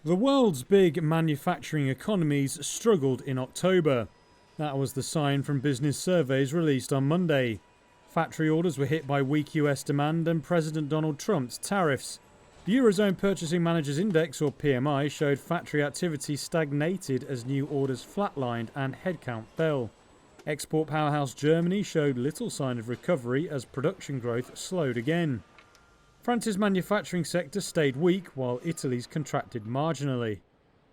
The world's big manufacturing economies struggled in October. That was the sign from business surveys released on Monday. Factory orders were hit by weak US demand and President Donald Trump's tariffs. The Eurozone Purchasing Managers Index, or PMI, showed factory activity stagnated as new orders flatlined and headcount fell. Export powerhouse Germany showed little sign of recovery as production growth slowed again. France's manufacturing sector stayed weak while Italy's contracted marginally.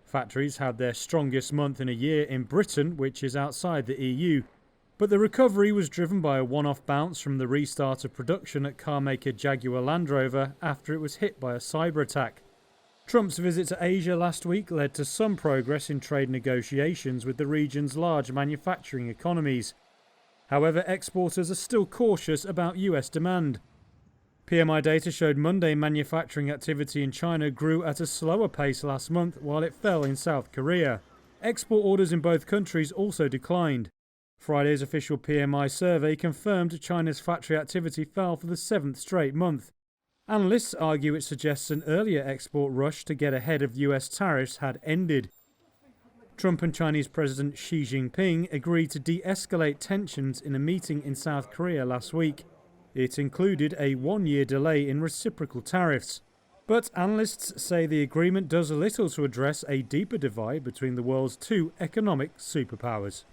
Factories had their strongest month in a year in Britain, which is outside the EU. But the recovery was driven by a one-off bounce from the restart of production at carmaker Jaguar Land Rover after it was hit by a cyber attack. Trump's visit to Asia last week led to some progress in trade negotiations with the region's large manufacturing economies. However, exporters are still cautious about US demand. PMI data showed Monday manufacturing activity in China grew at a slower pace last month while it fell in South Korea. Export orders in both countries also declined. Friday's official PMI survey confirmed China's factory activity fell for the 7th straight month. Analysts argue it suggests an earlier export rush to get ahead of US tariffs had ended. Trump and Chinese President Xi Jinping agreed to de-escalate tensions in a meeting in South Korea last week. It included a one-year delay in reciprocal tariffs. But analysts say the agreement does little to address a deeper divide between the world's two economic superpowers.